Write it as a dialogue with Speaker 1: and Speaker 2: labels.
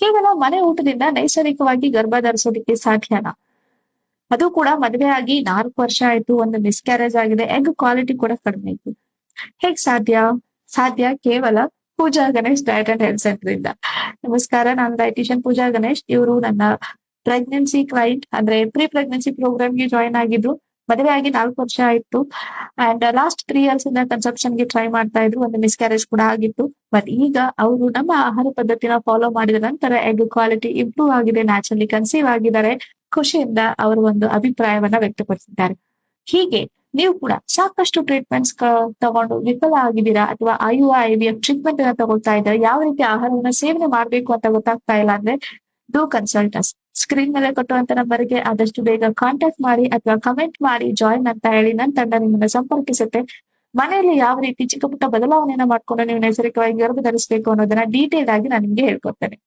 Speaker 1: ಕೇವಲ ಮನೆ ಊಟದಿಂದ ನೈಸರ್ಗಿಕವಾಗಿ ಗರ್ಭ ಧರಿಸೋದಕ್ಕೆ ಸಾಧ್ಯನಾ? ಅದು ಕೂಡ ಮದುವೆ ಆಗಿ 4 ವರ್ಷ ಆಯ್ತು, ಒಂದು ಮಿಸ್‌ಕ್ಯಾರೇಜ್ ಆಗಿದೆ, ಎಗ್ ಕ್ವಾಲಿಟಿ ಕೂಡ ಕಡಿಮೆ ಇತ್ತು. ಹೇಗ್ ಸಾಧ್ಯ? ಸಾಧ್ಯ ಕೇವಲ Pooja Ganesh diet and health centre ಇಂದ. ನಮಸ್ಕಾರ, ನಾನು ಡಯಟಿಷಿಯನ್ ಪೂಜಾ ಗಣೇಶ್. ಇವರು ನನ್ನ ಪ್ರೆಗ್ನೆನ್ಸಿ ಕ್ಲೈಂಟ್, ಅಂದ್ರೆ ಪ್ರೀ ಪ್ರೆಗ್ನೆನ್ಸಿ ಪ್ರೋಗ್ರಾಮ್‌ಗೆ ಜಾಯಿನ್ ಆಗಿದ್ರು. ಮದುವೆ ಆಗಿ 4 ವರ್ಷ ಆಯ್ತು ಅಂಡ್ ಲಾಸ್ಟ್ 3 ಇಯರ್ಸ್ ಇಂದ ಕನ್ಸೆಪ್ಷನ್‌ಗೆ ಟ್ರೈ ಮಾಡ್ತಾ ಇದ್ರು. ಒಂದು ಮಿಸ್‌ಕ್ಯಾರೇಜ್ ಕೂಡ ಆಗಿತ್ತು. ಬಟ್ ಈಗ ಅವರು ನಮ್ಮ ಆಹಾರ ಪದ್ಧತಿನ ಫಾಲೋ ಮಾಡಿದ ನಂತರ ಎಗ್ ಕ್ವಾಲಿಟಿ ಇಂಪ್ರೂವ್ ಆಗಿದೆ, ನ್ಯಾಚುರಲಿ ಕನ್ಸೀವ್ ಆಗಿದ್ದಾರೆ. ಖುಷಿಯಿಂದ ಅವರು ಒಂದು ಅಭಿಪ್ರಾಯವನ್ನ ವ್ಯಕ್ತಪಡಿಸಿದ್ದಾರೆ. ಹೀಗೆ ನೀವು ಕೂಡ ಸಾಕಷ್ಟು ಟ್ರೀಟ್ಮೆಂಟ್ಸ್ ತಗೊಂಡು ವಿಫಲ ಆಗಿದ್ದೀರಾ, ಅಥವಾ IUI, IVF ಟ್ರೀಟ್ಮೆಂಟ್ ಅನ್ನ ತಗೊಳ್ತಾ ಇದ್ದಾರೆ, ಯಾವ ರೀತಿ ಆಹಾರವನ್ನ ಸೇವನೆ ಮಾಡ್ಬೇಕು ಅಂತ ಗೊತ್ತಾಗ್ತಾ ಇಲ್ಲ ಅಂದ್ರೆ ಡೂ ಕನ್ಸಲ್ಟ್ ಅಸ್. ಸ್ಕ್ರೀನ್ ಮೇಲೆ ಕೊಟ್ಟುವಂತ ನಂಬರ್ಗೆ ಆದಷ್ಟು ಬೇಗ ಕಾಂಟ್ಯಾಕ್ಟ್ ಮಾಡಿ ಅಥವಾ ಕಮೆಂಟ್ ಮಾಡಿ ಜಾಯಿನ್ ಅಂತ ಹೇಳಿ ನನ್ನ ತಂಡ ನಿಮ್ಮನ್ನ ಸಂಪರ್ಕಿಸುತ್ತೆ. ಮನೆಯಲ್ಲಿ ಯಾವ ರೀತಿ ಚಿಕ್ಕ ಪುಟ್ಟ ಬದಲಾವಣೆಯನ್ನ ಮಾಡ್ಕೊಂಡು ನೀವು ನೈಸರ್ಗಿಕವಾಗಿ ಗರ್ಭ ಧರಿಸಬೇಕು ಅನ್ನೋದನ್ನ ಡೀಟೇಲ್ ಆಗಿ ನಾನು ನಿಮ್ಗೆ ಹೇಳ್ಕೊಡ್ತೇನೆ.